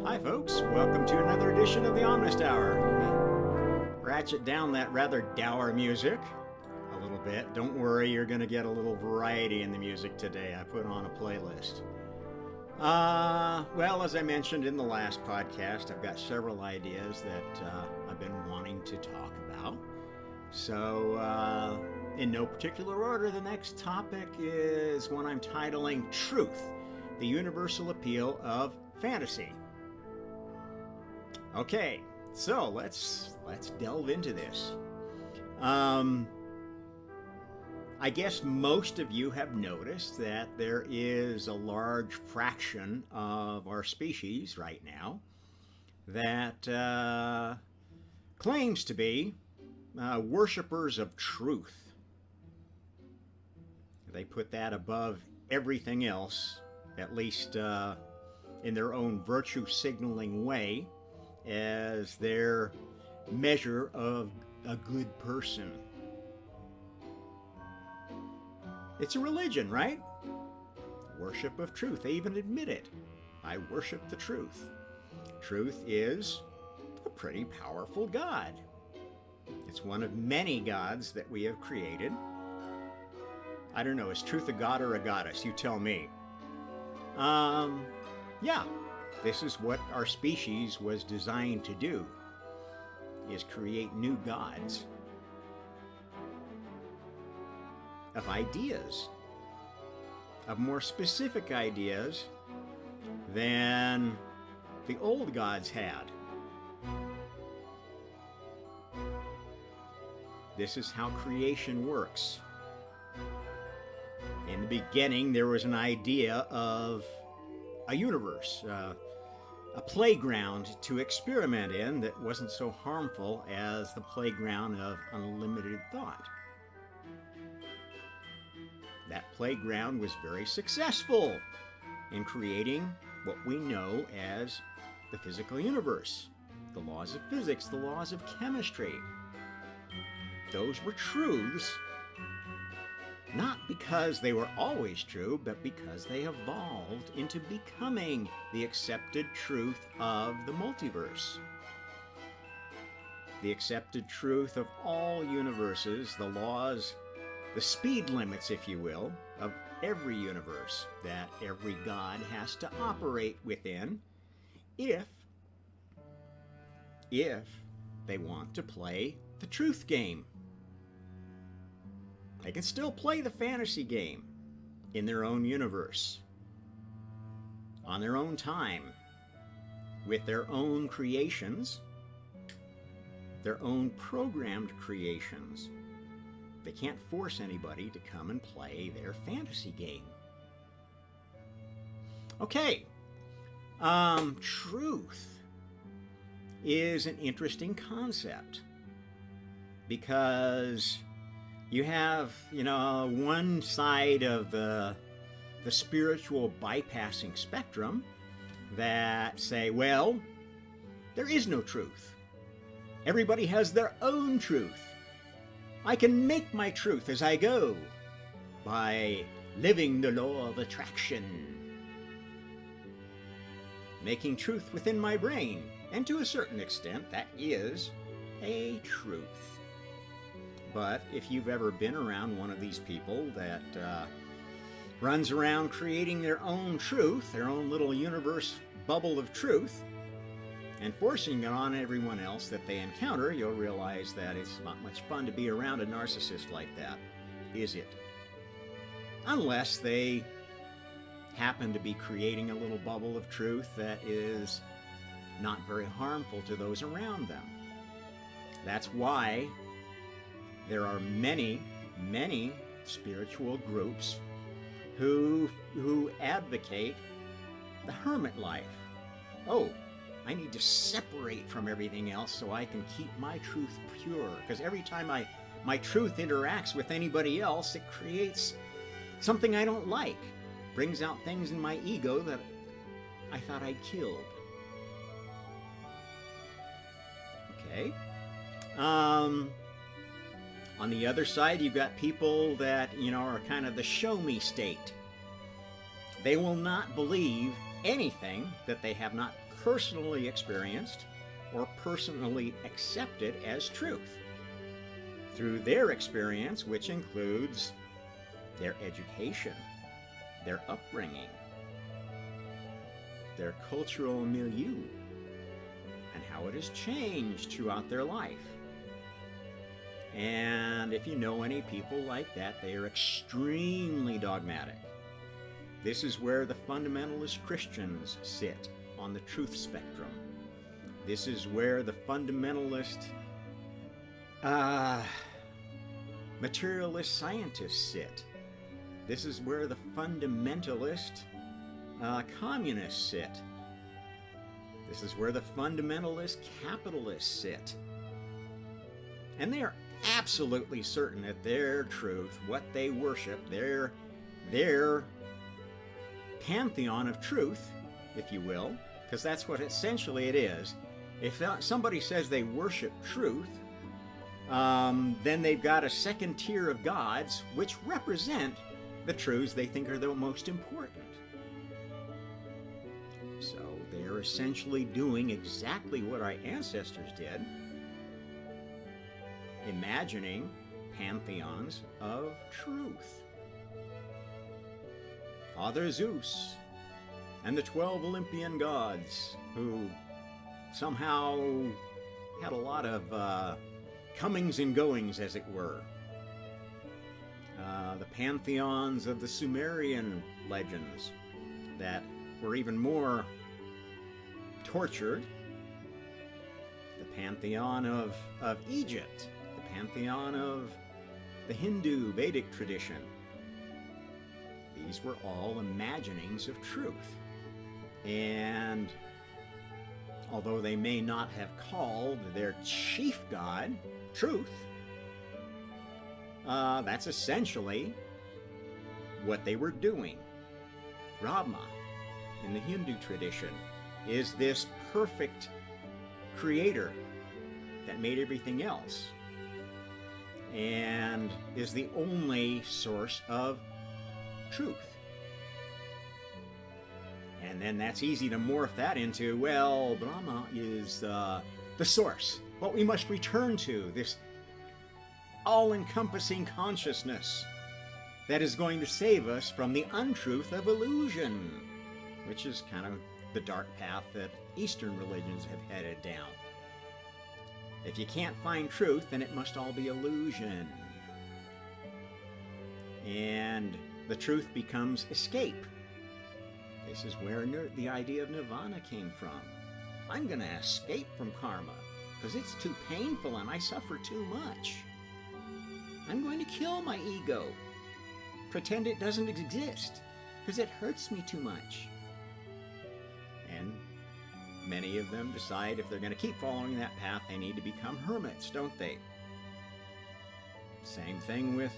Hi, folks. Welcome to another edition of the Omnist Hour. Ratchet down that rather dour music a little bit. Don't worry, you're going to get a little variety in the music today. I put on a playlist. Well, as I mentioned in the last podcast, I've got several ideas that I've been wanting to talk about. So, in no particular order, the next topic is one I'm titling Truth, the Universal Appeal of Fantasy. Okay, so let's delve into this. I guess most of you have noticed that there is a large fraction of our species right now that claims to be worshippers of truth. They put that above everything else, at least in their own virtue signaling way, as their measure of a good person. It's a religion, right? Worship of truth. They even admit it. I worship the truth. Truth is a pretty powerful God. It's one of many gods that we have created. I don't know, is truth a god or a goddess? You tell me. Yeah, this is what our species was designed to do, is create new gods of ideas, of more specific ideas than the old gods had. This is how creation works. In the beginning, there was an idea of a universe, a playground to experiment in that wasn't so harmful as the playground of unlimited thought. That playground was very successful in creating what we know as the physical universe, the laws of physics, the laws of chemistry. Those were truths, not because they were always true, but because they evolved into becoming the accepted truth of the multiverse. The accepted truth of all universes, the laws, the speed limits, if you will, of every universe that every god has to operate within if they want to play the truth game. They can still play the fantasy game in their own universe, on their own time, with their own creations, their own programmed creations. They can't force anybody to come and play their fantasy game. Okay, truth is an interesting concept because you have, one side of the spiritual bypassing spectrum that say, well, there is no truth. Everybody has their own truth. I can make my truth as I go by living the law of attraction, making truth within my brain, and to a certain extent, that is a truth. But if you've ever been around one of these people that runs around creating their own truth, their own little universe bubble of truth, and forcing it on everyone else that they encounter, you'll realize that it's not much fun to be around a narcissist like that, is it? Unless they happen to be creating a little bubble of truth that is not very harmful to those around them. That's why there are many, many spiritual groups who advocate the hermit life. Oh, I need to separate from everything else so I can keep my truth pure. Because every time my truth interacts with anybody else, it creates something I don't like. Brings out things in my ego that I thought I'd killed. Okay? On the other side, you've got people that, are kind of the show me state. They will not believe anything that they have not personally experienced or personally accepted as truth through their experience, which includes their education, their upbringing, their cultural milieu, and how it has changed throughout their life. And if you know any people like that, they are extremely dogmatic. This is where the fundamentalist Christians sit on the truth spectrum. This is where the fundamentalist materialist scientists sit. This is where the fundamentalist communists sit. This is where the fundamentalist capitalists sit. And they are absolutely certain that their truth, what they worship, their pantheon of truth, if you will, because that's what essentially it is. If somebody says they worship truth, then they've got a second tier of gods which represent the truths they think are the most important. So they're essentially doing exactly what our ancestors did, imagining pantheons of truth. Father Zeus and the 12 Olympian gods, who somehow had a lot of comings and goings, as it were. The pantheons of the Sumerian legends that were even more tortured. The pantheon of Egypt, the pantheon of the Hindu Vedic tradition. These were all imaginings of truth. And although they may not have called their chief god truth, that's essentially what they were doing. Brahma, in the Hindu tradition, is this perfect creator that made everything else and is the only source of truth. And then that's easy to morph that into, well, Brahma is the source, what we must return to, this all-encompassing consciousness that is going to save us from the untruth of illusion, which is kind of the dark path that Eastern religions have headed down. If you can't find truth, then it must all be illusion. And the truth becomes escape. This is where the idea of nirvana came from. I'm going to escape from karma because it's too painful and I suffer too much. I'm going to kill my ego. Pretend it doesn't exist because it hurts me too much. And many of them decide if they're going to keep following that path, they need to become hermits, don't they? Same thing with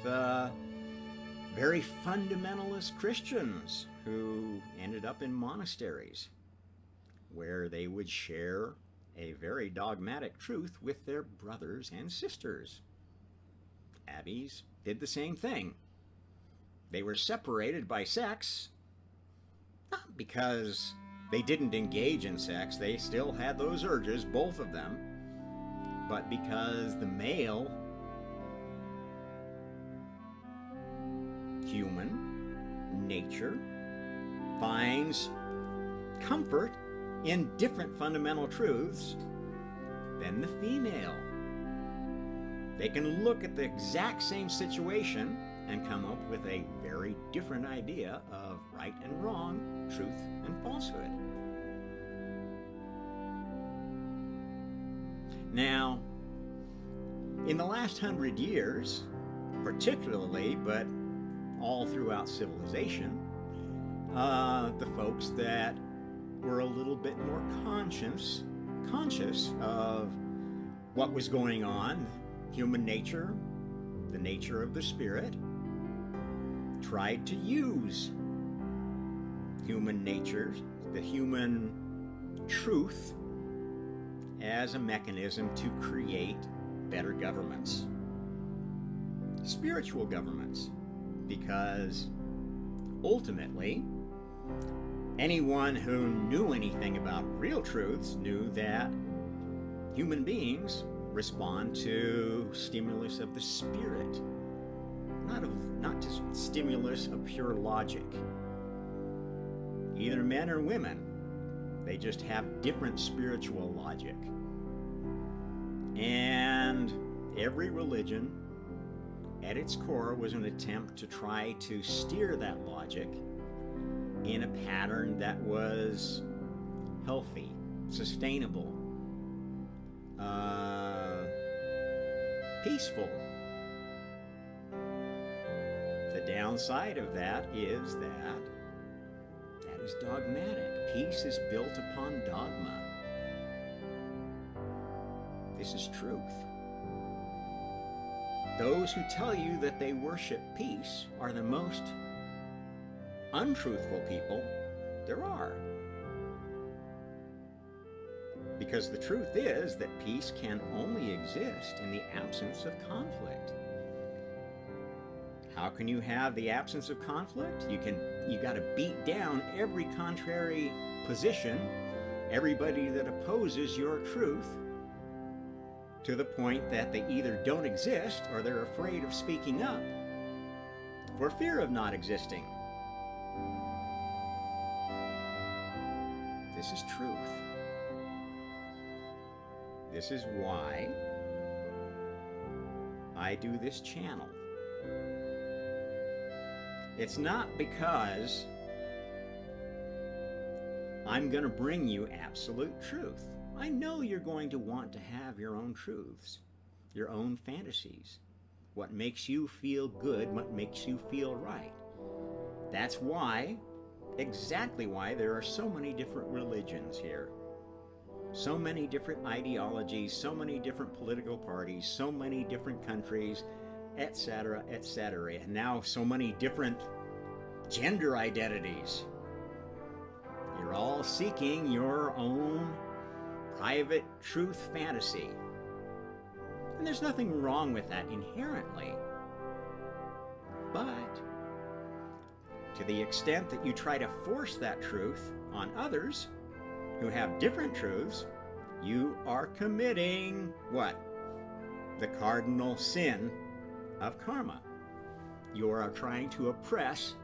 very fundamentalist Christians who ended up in monasteries where they would share a very dogmatic truth with their brothers and sisters. Abbeys did the same thing. They were separated by sex, not because they didn't engage in sex, they still had those urges, both of them, but because the male human nature finds comfort in different fundamental truths than the female. They can look at the exact same situation and come up with a very different idea of right and wrong, truth and falsehood. Now, in the last 100 years, particularly, but all throughout civilization, the folks that were a little bit more conscious of what was going on, human nature, the nature of the spirit, tried to use human nature, the human truth, as a mechanism to create better governments, spiritual governments, because ultimately Anyone who knew anything about real truths knew that human beings respond to stimulus of the spirit, not just stimulus of pure logic. Either men or women, they just have different spiritual logic. And every religion at its core was an attempt to try to steer that logic in a pattern that was healthy, sustainable, peaceful. The downside of that is dogmatic. Peace is built upon dogma. This is truth. Those who tell you that they worship peace are the most untruthful people there are. Because the truth is that peace can only exist in the absence of conflict. How can you have the absence of conflict? You got to beat down every contrary position, everybody that opposes your truth, to the point that they either don't exist or they're afraid of speaking up for fear of not existing. This is truth. This is why I do this channel. It's not because I'm going to bring you absolute truth. I know you're going to want to have your own truths, your own fantasies, what makes you feel good, what makes you feel right. That's why, exactly why, there are so many different religions here. So many different ideologies, so many different political parties, so many different countries, etc., etc. And now so many different gender identities. You're all seeking your own private truth fantasy. And there's nothing wrong with that inherently. But to the extent that you try to force that truth on others who have different truths, you are committing what? The cardinal sin of karma. You are trying to oppress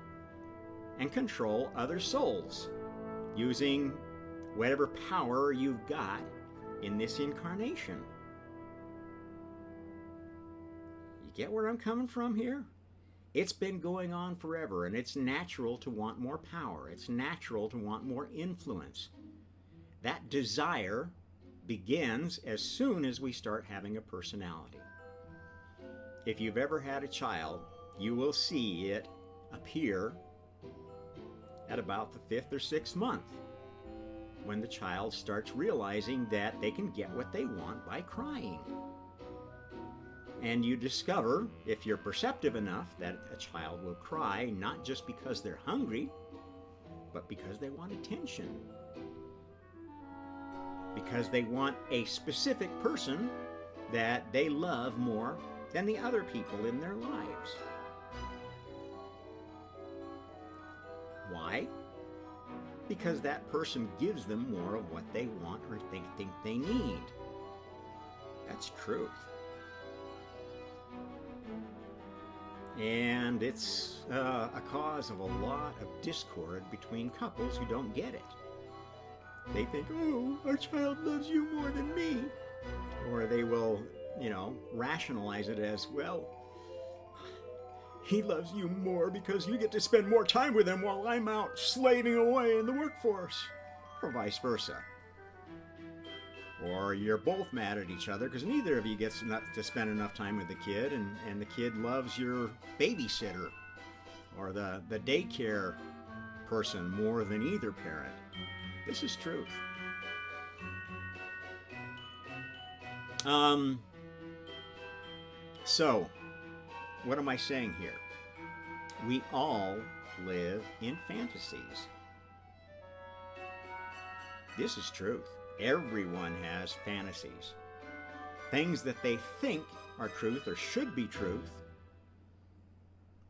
and control other souls using whatever power you've got in this incarnation. You get where I'm coming from here? It's been going on forever, and it's natural to want more power. It's natural to want more influence. That desire begins as soon as we start having a personality. If you've ever had a child, you will see it appear at about the 5th or 6th month, when the child starts realizing that they can get what they want by crying. And you discover, if you're perceptive enough, that a child will cry not just because they're hungry, but because they want attention. Because they want a specific person that they love more than the other people in their lives. Why? Because that person gives them more of what they want or think they need. That's truth. And it's a cause of a lot of discord between couples who don't get it. They think, oh, our child loves you more than me. Or they will, rationalize it as, well, he loves you more because you get to spend more time with him while I'm out slaving away in the workforce. Or vice versa. Or you're both mad at each other because neither of you gets to spend enough time with the kid, and the kid loves your babysitter or the daycare person more than either parent. This is truth. So, what am I saying here? We all live in fantasies. This is truth. Everyone has fantasies. Things that they think are truth or should be truth,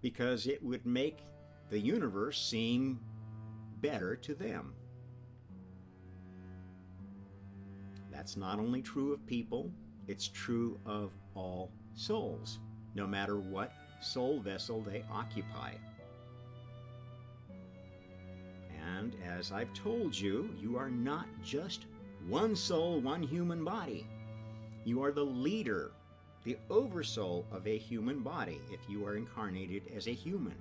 because it would make the universe seem better to them. That's not only true of people, it's true of all souls, no matter what soul vessel they occupy. And as I've told you, you are not just one soul, one human body. You are the leader, the oversoul of a human body if you are incarnated as a human.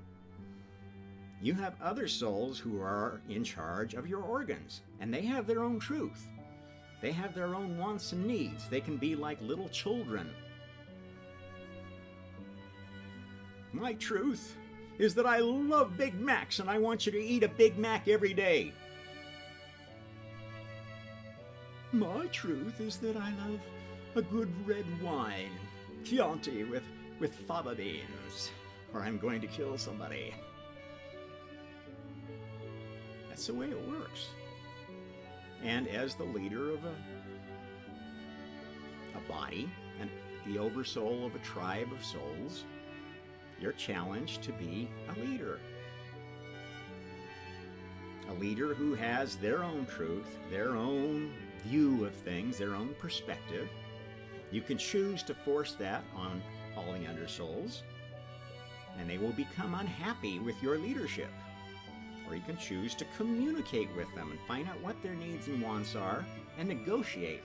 You have other souls who are in charge of your organs, and they have their own truth. They have their own wants and needs. They can be like little children. My truth is that I love Big Macs and I want you to eat a Big Mac every day. My truth is that I love a good red wine, Chianti with fava beans, or I'm going to kill somebody. That's the way it works. And as the leader of a body and the oversoul of a tribe of souls, you're challenged to be a leader. A leader who has their own truth, their own view of things, their own perspective. You can choose to force that on all the undersouls, and they will become unhappy with your leadership. Or you can choose to communicate with them and find out what their needs and wants are and negotiate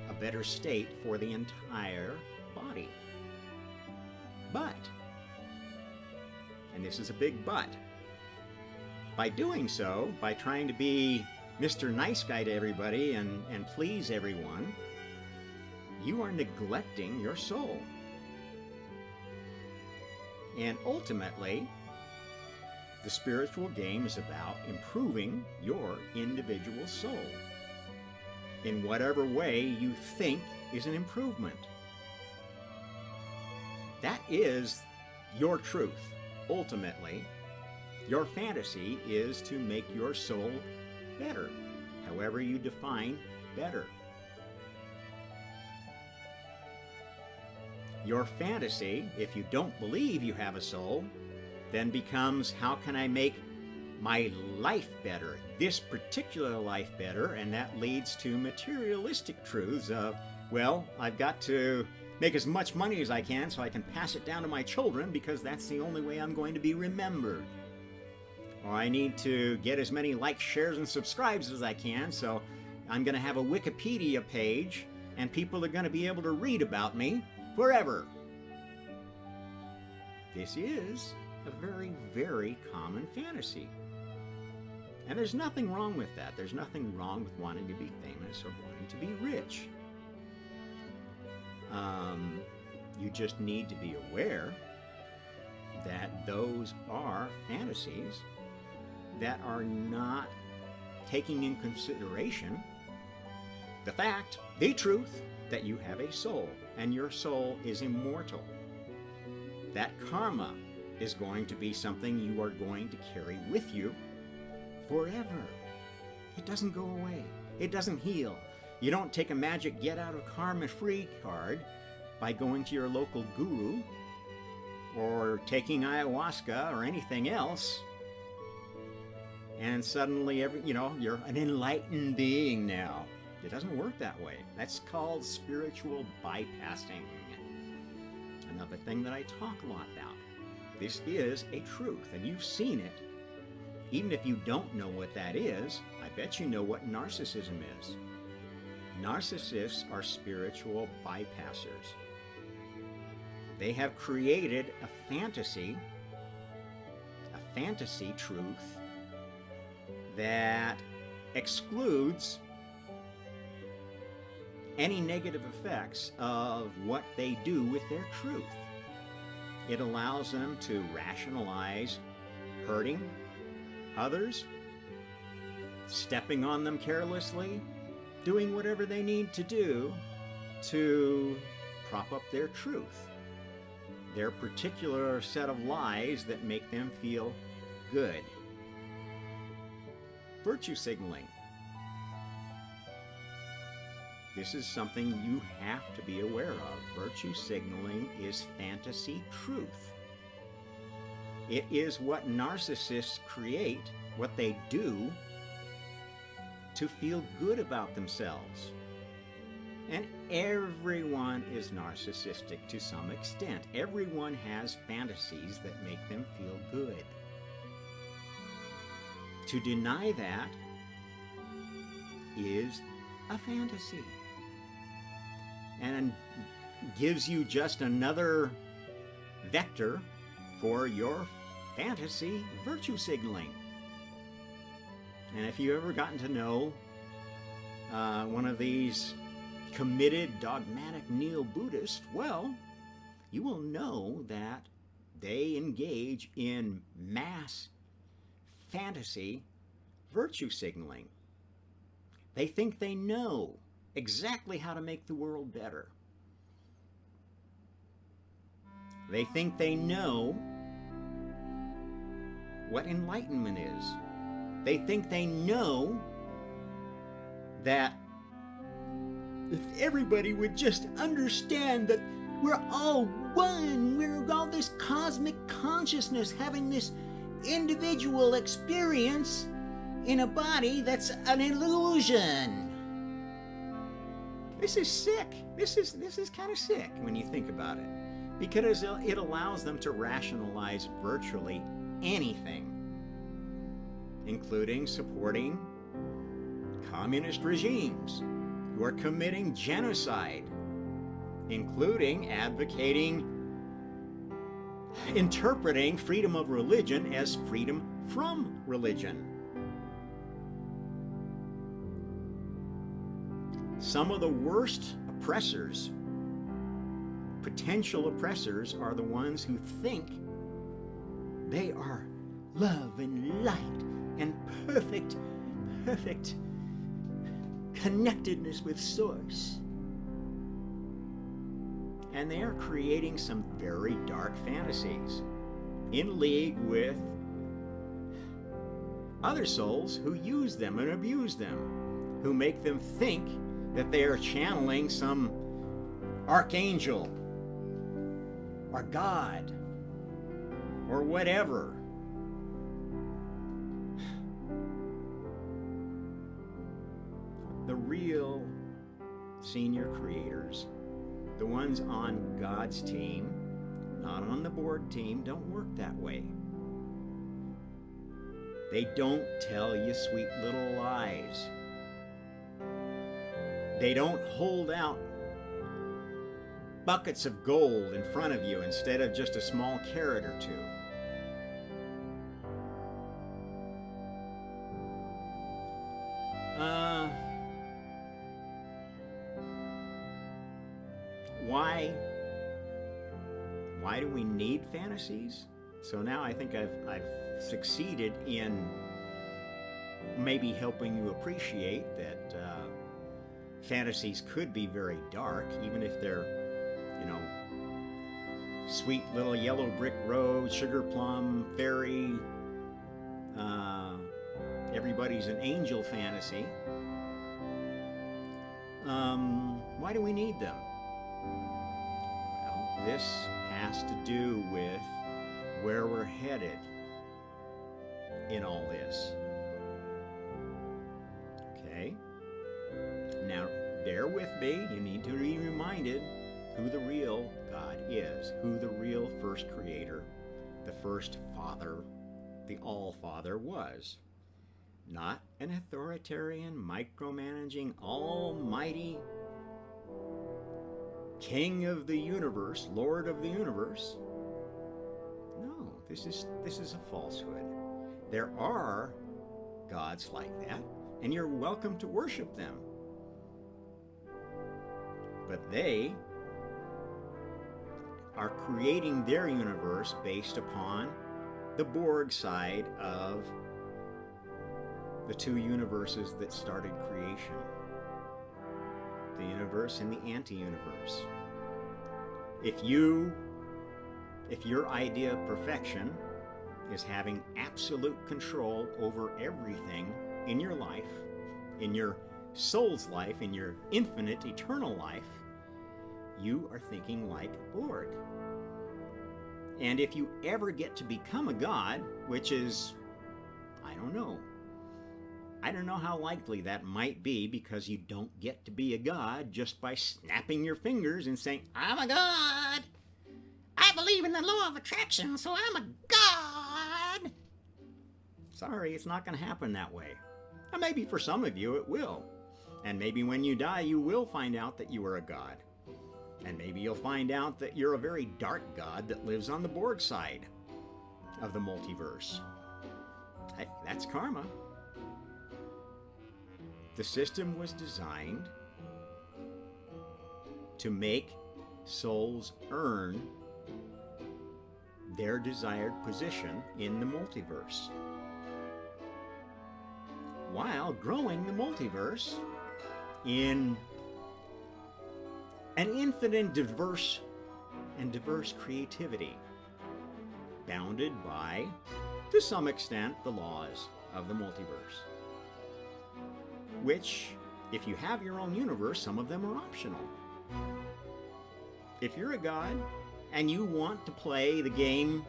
a better state for the entire body. But, and this is a big but, by doing so, by trying to be Mr. Nice Guy to everybody and please everyone, you are neglecting your soul. And ultimately, the spiritual game is about improving your individual soul in whatever way you think is an improvement. That is your truth. Ultimately, your fantasy is to make your soul better, however you define better. Your fantasy, if you don't believe you have a soul, then becomes, how can I make my life better, this particular life better? And that leads to materialistic truths of, well, I've got to make as much money as I can so I can pass it down to my children because that's the only way I'm going to be remembered. Or I need to get as many likes, shares, and subscribes as I can, so I'm going to have a Wikipedia page and people are going to be able to read about me forever. This is a very, very common fantasy. And there's nothing wrong with that. There's nothing wrong with wanting to be famous or wanting to be rich. You just need to be aware that those are fantasies that are not taking in consideration the fact, the truth, that you have a soul and your soul is immortal. That karma is going to be something you are going to carry with you forever. It doesn't go away. It doesn't heal. You don't take a magic get out of karma free card by going to your local guru or taking ayahuasca or anything else and suddenly you're an enlightened being now. It doesn't work that way. That's called spiritual bypassing. Another thing that I talk a lot about. This is a truth, and you've seen it. Even if you don't know what that is, I bet you know what narcissism is. Narcissists are spiritual bypassers. They have created a fantasy truth that excludes any negative effects of what they do with their truth. It allows them to rationalize hurting others, stepping on them carelessly, doing whatever they need to do to prop up their truth, their particular set of lies that make them feel good. Virtue signaling. This is something you have to be aware of. Virtue signaling is fantasy truth. It is what narcissists create what they do to feel good about themselves. And everyone is narcissistic to some extent. Everyone has fantasies that make them feel good. To deny that is a fantasy, and gives you just another vector for your fantasy virtue signaling. And if you've ever gotten to know one of these committed, dogmatic neo-Buddhists, well, you will know that they engage in mass fantasy virtue signaling. They think they know exactly how to make the world better. They think they know what enlightenment is. They think they know that if everybody would just understand that we're all one, we're all this cosmic consciousness having this individual experience in a body that's an illusion. This is sick. This is kind of sick when you think about it, because it allows them to rationalize virtually anything, including supporting communist regimes who are committing genocide, including advocating, interpreting freedom of religion as freedom from religion. Some of the worst oppressors, potential oppressors, are the ones who think they are love and light and perfect connectedness with Source. And they are creating some very dark fantasies in league with other souls who use them and abuse them, who make them think that they are channeling some archangel or God or whatever. The real senior creators, the ones on God's team, not on the Borg team, don't work that way. They don't tell you sweet little lies. They don't hold out buckets of gold in front of you instead of just a small carrot or two. Why do we need fantasies? So now I think I've succeeded in maybe helping you appreciate that fantasies could be very dark, even if they're, sweet little yellow brick road, sugar plum, fairy, everybody's an angel fantasy. Why do we need them? Well, this has to do with where we're headed in all this. Okay? Now, bear with me. You need to be reminded who the real God is, who the real first creator, the first Father, the All-Father was. Not an authoritarian, micromanaging, almighty King of the universe, Lord of the universe. No, this is a falsehood. There are gods like that, and you're welcome to worship them. But they are creating their universe based upon the Borg side of the two universes that started creation. The universe and the anti-universe. If your idea of perfection is having absolute control over everything in your life, in your soul's life, in your infinite, eternal life, you are thinking like Borg. And if you ever get to become a god, which is I don't know. I don't know how likely that might be, because you don't get to be a god just by snapping your fingers and saying, I'm a god! I believe in the law of attraction, so I'm a god! Sorry, it's not going to happen that way. Now, maybe for some of you it will. And maybe when you die, you will find out that you are a god. And maybe you'll find out that you're a very dark god that lives on the Borg side of the multiverse. Hey, that's karma. The system was designed to make souls earn their desired position in the multiverse, while growing the multiverse in an infinite diverse creativity, bounded by, to some extent, the laws of the multiverse. Which, if you have your own universe, some of them are optional. If you're a god and you want to play the game,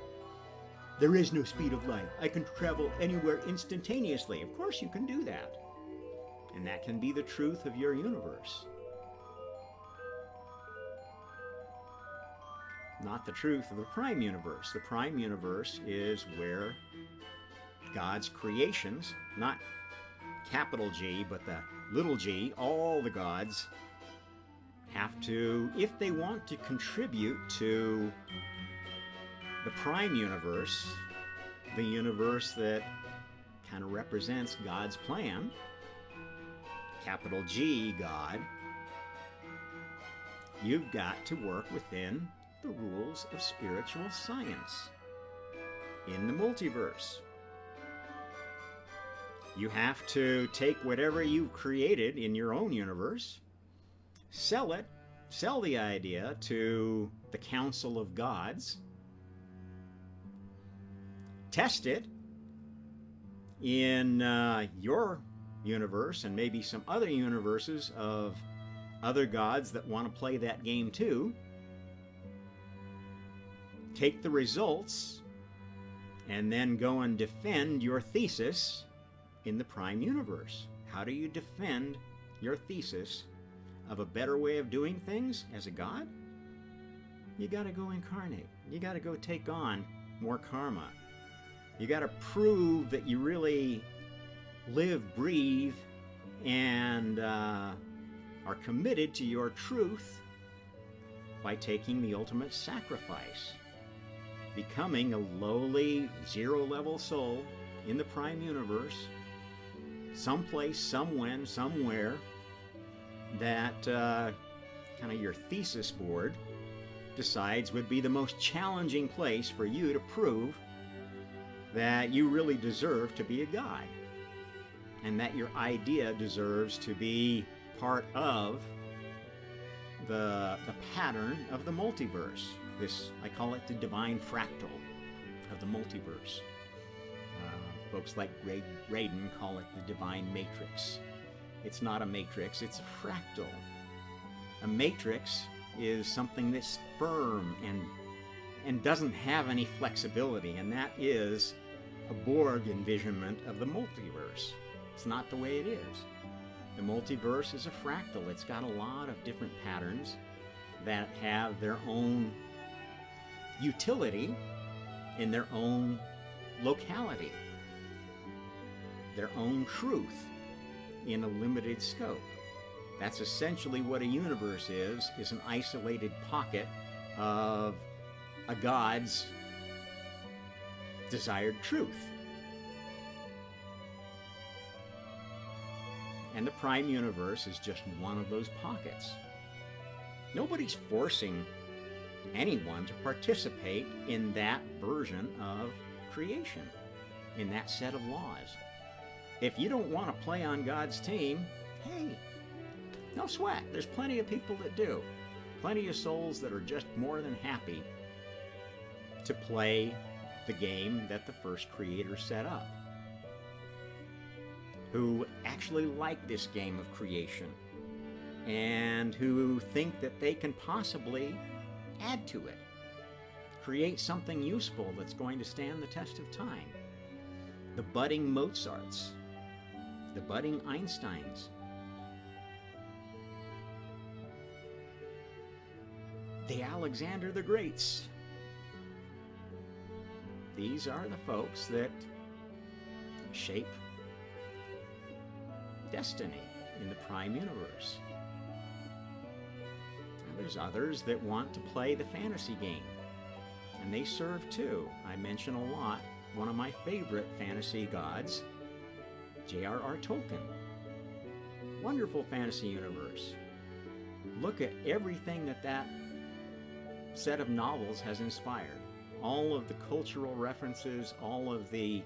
there is no speed of light, I can travel anywhere instantaneously, of course you can do that. And that can be the truth of your universe. Not the truth of the prime universe. The prime universe is where God's creations, not capital G, but the little g, all the gods have to, if they want to contribute to the prime universe, the universe that kind of represents God's plan, capital G, God, you've got to work within the rules of spiritual science in the multiverse. You have to take whatever you've created in your own universe, sell the idea to the Council of Gods, test it in your universe and maybe some other universes of other gods that want to play that game too. Take the results and then go and defend your thesis in the prime universe. How do you defend your thesis of a better way of doing things as a god? You got to go incarnate. You got to go take on more karma. You got to prove that you really live, breathe, and are committed to your truth by taking the ultimate sacrifice, becoming a lowly, zero-level soul in the prime universe, someplace, somewhen, somewhere, that kind of your thesis board decides would be the most challenging place for you to prove that you really deserve to be a god, and that your idea deserves to be part of the pattern of the multiverse. This, I call it the divine fractal of the multiverse. Folks like Radin call it the divine matrix. It's not a matrix, it's a fractal. A matrix is something that's firm and doesn't have any flexibility, and that is a Borg envisionment of the multiverse. It's not the way it is. The multiverse is a fractal. It's got a lot of different patterns that have their own utility in their own locality, their own truth in a limited scope. That's essentially what a universe is an isolated pocket of a god's desired truth. And the prime universe is just one of those pockets. Nobody's forcing anyone to participate in that version of creation, in that set of laws. If you don't want to play on God's team, hey, no sweat. There's plenty of people that do. Plenty of souls that are just more than happy to play the game that the first creator set up, who actually like this game of creation and who think that they can possibly add to it, create something useful that's going to stand the test of time. the budding Mozarts, the budding Einsteins, the Alexander the Greats. These are the folks that shape destiny in the prime universe. And there's others that want to play the fantasy game, and they serve too. I mention a lot one of my favorite fantasy gods, J.R.R. Tolkien. Wonderful fantasy universe. Look at everything that set of novels has inspired. All of the cultural references, all of the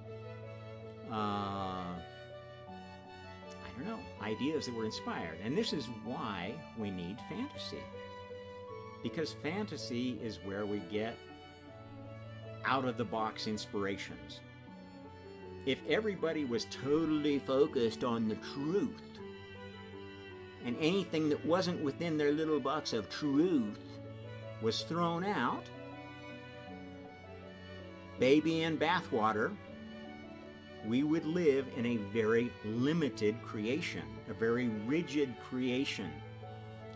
ideas that were inspired. And this is why we need fantasy. Because fantasy is where we get out-of-the-box inspirations. If everybody was totally focused on the truth, and anything that wasn't within their little box of truth was thrown out, baby in bathwater, we would live in a very limited creation, a very rigid creation,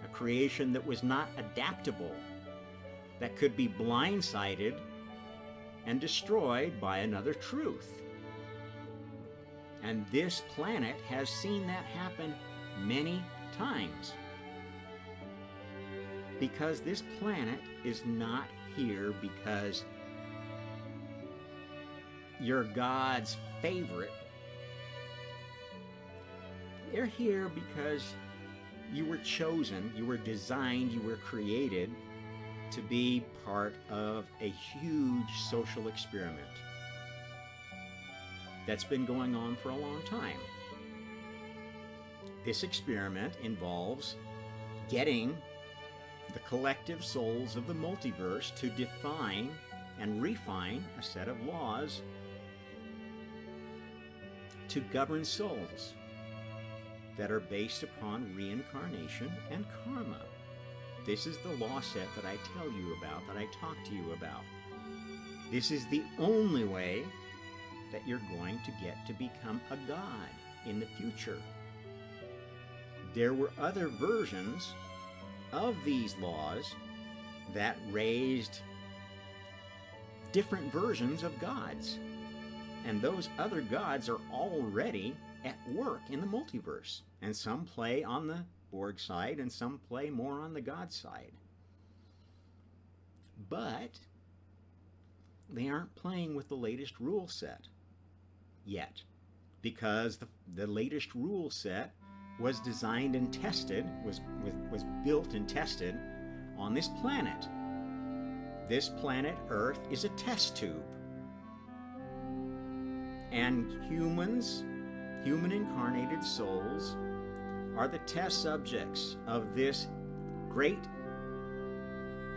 a creation that was not adaptable, that could be blindsided and destroyed by another truth. And this planet has seen that happen many times. Because this planet is not here because you're God's favorite. They're here because you were chosen, you were designed, you were created to be part of a huge social experiment that's been going on for a long time. This experiment involves getting the collective souls of the multiverse to define and refine a set of laws to govern souls that are based upon reincarnation and karma. This is the law set that I tell you about, that I talk to you about. This is the only way that you're going to get to become a god in the future. There were other versions of these laws that raised different versions of gods. And those other gods are already at work in the multiverse. And some play on the Borg side and some play more on the God side. But they aren't playing with the latest rule set yet, because the latest rule set was designed and tested, was built and tested on this planet. This planet, Earth, is a test tube. And humans, human incarnated souls, are the test subjects of this great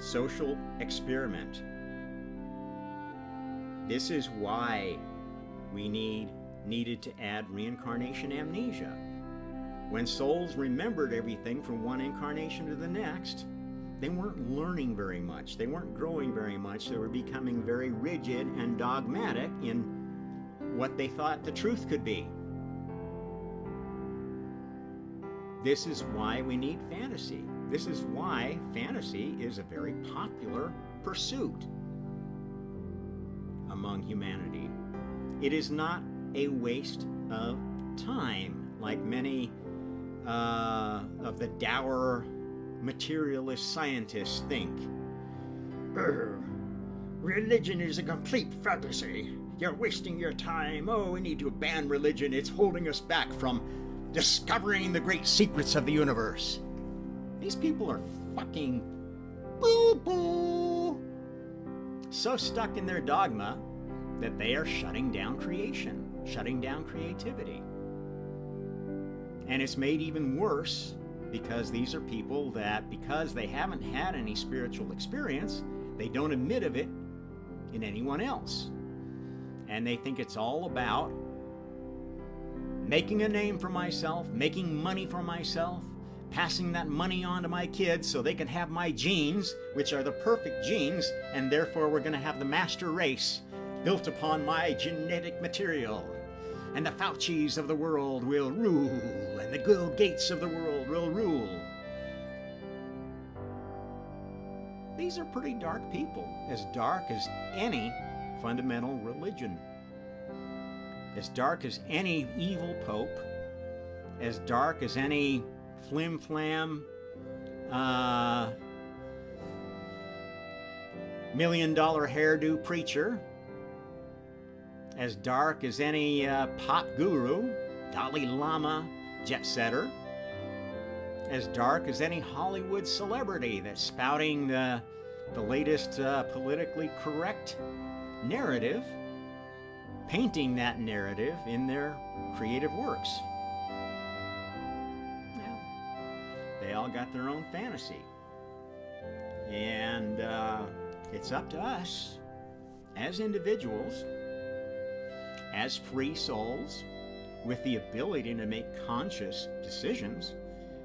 social experiment. This is why we needed to add reincarnation amnesia. When souls remembered everything from one incarnation to the next, they weren't learning very much. They weren't growing very much. They were becoming very rigid and dogmatic in what they thought the truth could be. This is why we need fantasy. This is why fantasy is a very popular pursuit among humanity. It is not a waste of time like many of the dour materialist scientists think. Religion is a complete fantasy. You're wasting your time. Oh, we need to ban religion. It's holding us back from discovering the great secrets of the universe. These people are fucking boo-boo. So stuck in their dogma that they are shutting down creation, shutting down creativity. And it's made even worse because these are people that, because they haven't had any spiritual experience, they don't admit of it in anyone else. And they think it's all about making a name for myself, making money for myself, passing that money on to my kids so they can have my genes, which are the perfect genes, and therefore we're going to have the master race built upon my genetic material. and the Faucis of the world will rule, and the Bill Gates of the world will rule. These are pretty dark people, as dark as any fundamental religion, as dark as any evil pope, as dark as any flim-flam million-dollar hairdo preacher, as dark as any pop guru, Dalai Lama jet-setter, as dark as any Hollywood celebrity that's spouting the latest politically correct narrative, painting that narrative in their creative works. Now, they all got their own fantasy. And it's up to us as individuals, as free souls, with the ability to make conscious decisions,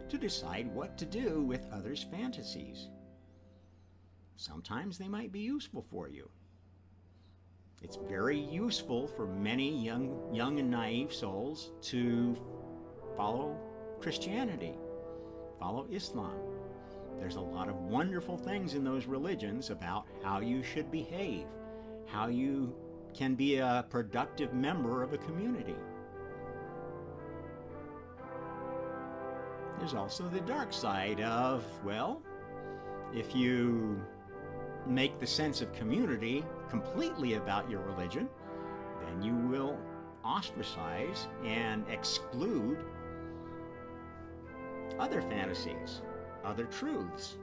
to decide what to do with others' fantasies. Sometimes they might be useful for you. It's very useful for many young and naive souls to follow Christianity, follow Islam. There's a lot of wonderful things in those religions about how you should behave, how you can be a productive member of a community. There's also the dark side of, well, if you make the sense of community completely about your religion, then you will ostracize and exclude other fantasies, other truths,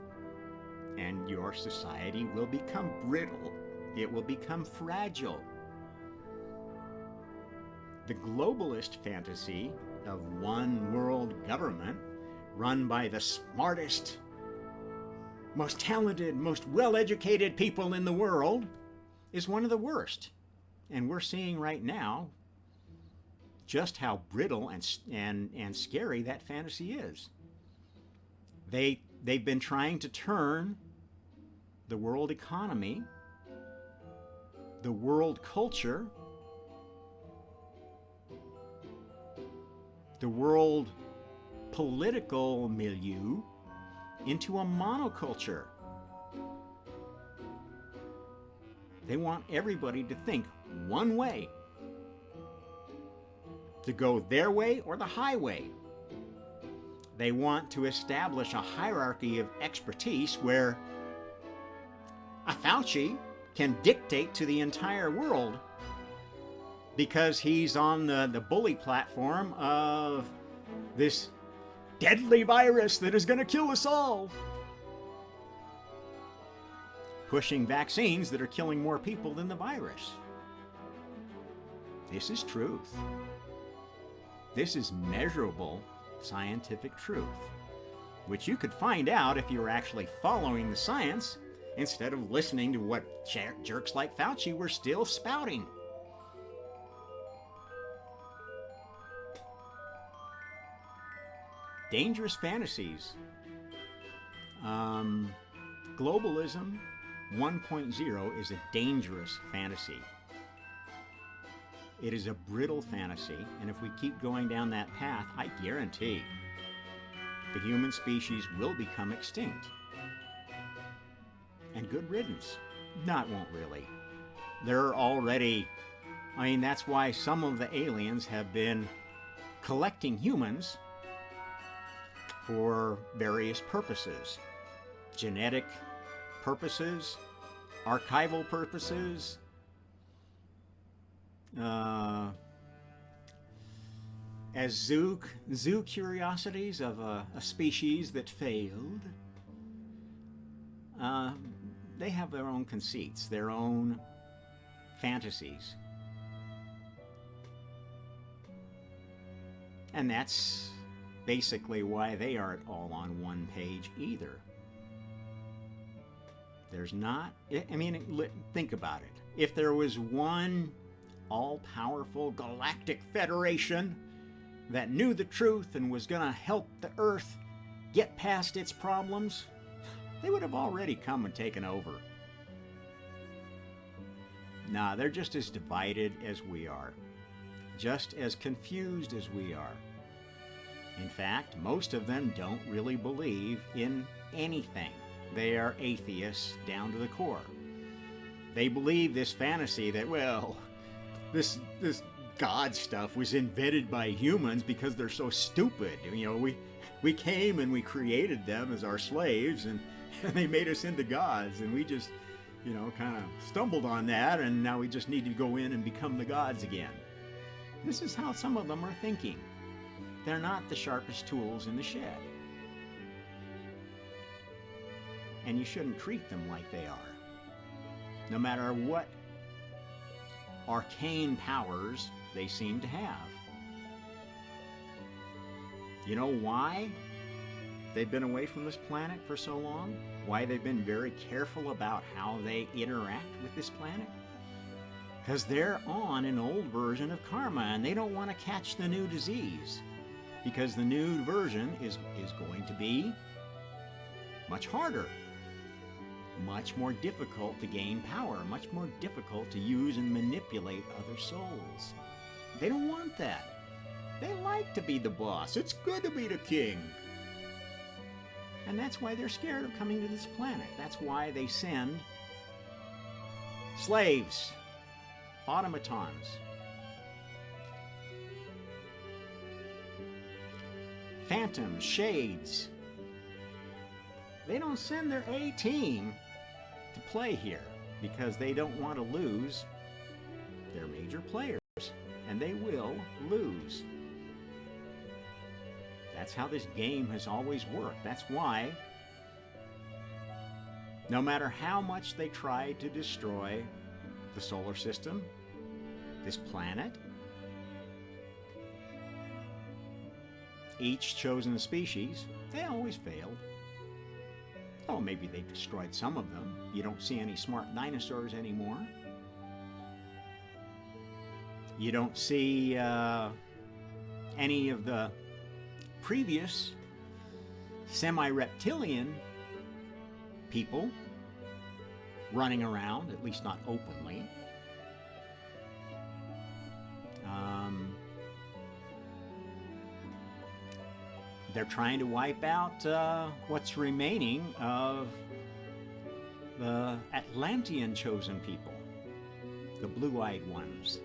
and your society will become brittle. It will become fragile. The globalist fantasy of one world government run by the smartest, most talented, most well-educated people in the world is one of the worst. And we're seeing right now just how brittle and scary that fantasy is. They've been trying to turn the world economy, the world culture, the world political milieu into a monoculture. They want everybody to think one way, to go their way or the highway. They want to establish a hierarchy of expertise where a Fauci can dictate to the entire world because he's on the bully platform of this deadly virus that is going to kill us all, pushing vaccines that are killing more people than the virus. This is truth. This is measurable scientific truth, which you could find out if you were actually following the science instead of listening to what jerks like Fauci were still spouting. Dangerous fantasies. Globalism 1.0 is a dangerous fantasy. It is a brittle fantasy, and if we keep going down that path, I guarantee the human species will become extinct. And good riddance. Not won't really. They're already, that's why some of the aliens have been collecting humans for various purposes. Genetic purposes, archival purposes, as zoo curiosities of a species that failed. They have their own conceits, their own fantasies. And that's basically why they aren't all on one page either. There's not, think about it. If there was one all-powerful galactic federation that knew the truth and was going to help the Earth get past its problems, they would have already come and taken over. Nah, they're just as divided as we are. just as confused as we are. In fact, most of them don't really believe in anything. They are atheists down to the core. They believe this fantasy that, well, this God stuff was invented by humans because they're so stupid. You know, we came and we created them as our slaves, and they made us into gods, and we just, you know, kind of stumbled on that, and now we just need to go in and become the gods again. This is how some of them are thinking. They're not the sharpest tools in the shed. And you shouldn't treat them like they are. No matter what arcane powers they seem to have. You know why they've been away from this planet for so long? Why they've been very careful about how they interact with this planet? Because they're on an old version of karma, and they don't want to catch the new disease. Because the new version is going to be much harder, much more difficult to gain power, much more difficult to use and manipulate other souls. They don't want that. They like to be the boss. It's good to be the king. And that's why they're scared of coming to this planet. That's why they send slaves, automatons, phantoms, shades. They don't send their A-team to play here because they don't want to lose their major players, and they will lose. That's how this game has always worked. That's why no matter how much they try to destroy the solar system, this planet, each chosen species, they always failed. Oh, maybe they destroyed some of them. You don't see any smart dinosaurs anymore. You don't see any of the previous semi-reptilian people running around, at least not openly. They're trying to wipe out what's remaining of the Atlantean chosen people, the blue-eyed ones.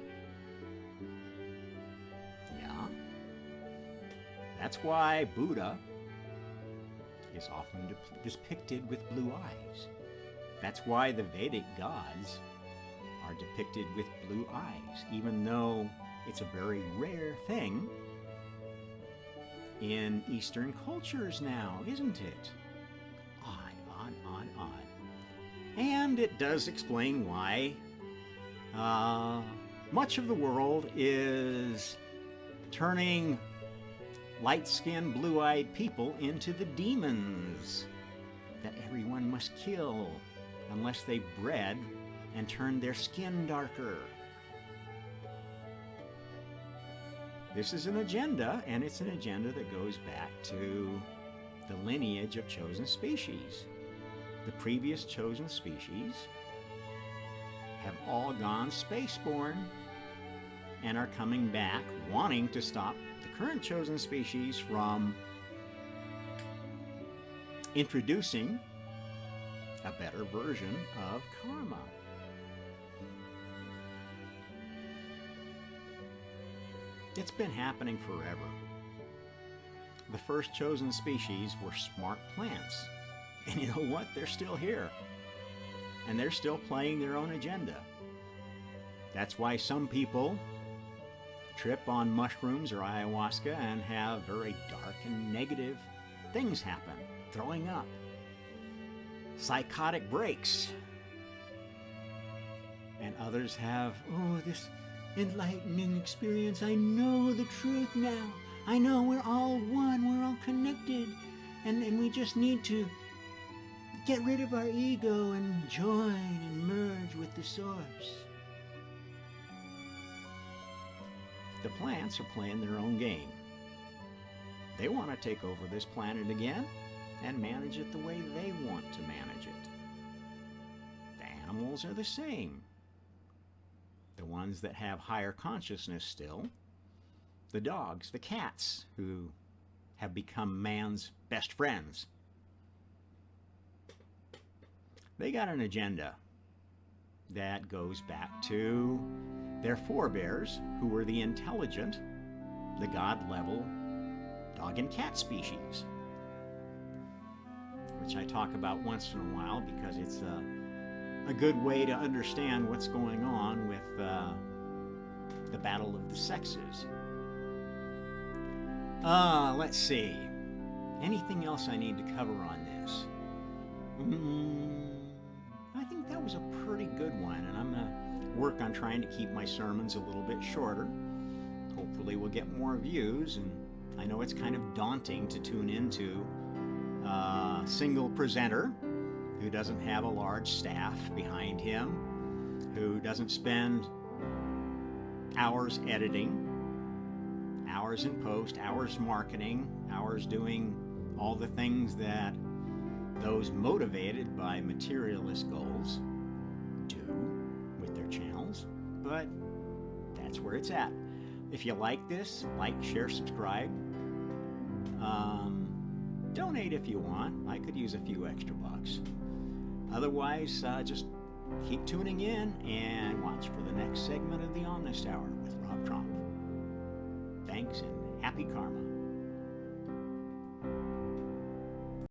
Yeah. That's why Buddha is often depicted with blue eyes. That's why the Vedic gods are depicted with blue eyes, even though it's a very rare thing in Eastern cultures now, isn't it? Odd. And it does explain why much of the world is turning light-skinned, blue-eyed people into the demons that everyone must kill unless they bred and turned their skin darker. This is an agenda, and it's an agenda that goes back to the lineage of chosen species. The previous chosen species have all gone spaceborne and are coming back wanting to stop the current chosen species from introducing a better version of karma. It's been happening forever. The first chosen species were smart plants. And you know what? They're still here. And they're still playing their own agenda. That's why some people trip on mushrooms or ayahuasca and have very dark and negative things happen. Throwing up. Psychotic breaks. And others have, this enlightening experience. I know the truth now. I know we're all one. We're all connected. And we just need to get rid of our ego and join and merge with the source. The plants are playing their own game. They want to take over this planet again and manage it the way they want to manage it. The animals are the same. The ones that have higher consciousness still the dogs, the cats, who have become man's best friends. They got an agenda that goes back to their forebears, who were the intelligent, the God-level dog and cat species, which I talk about once in a while because it's a good way to understand what's going on with the battle of the sexes. Let's see. Anything else I need to cover on this? I think that was a pretty good one, and I'm going to work on trying to keep my sermons a little bit shorter. Hopefully we'll get more views, and I know it's kind of daunting to tune into a single presenter who doesn't have a large staff behind him, who doesn't spend hours editing, hours in post, hours marketing, hours doing all the things that those motivated by materialist goals do with their channels. But that's where it's at. If you like this, like, share, subscribe. Donate if you want. I could use a few extra bucks. Otherwise, just keep tuning in and watch for the next segment of the Honest Hour with Rob Trump. Thanks and happy karma.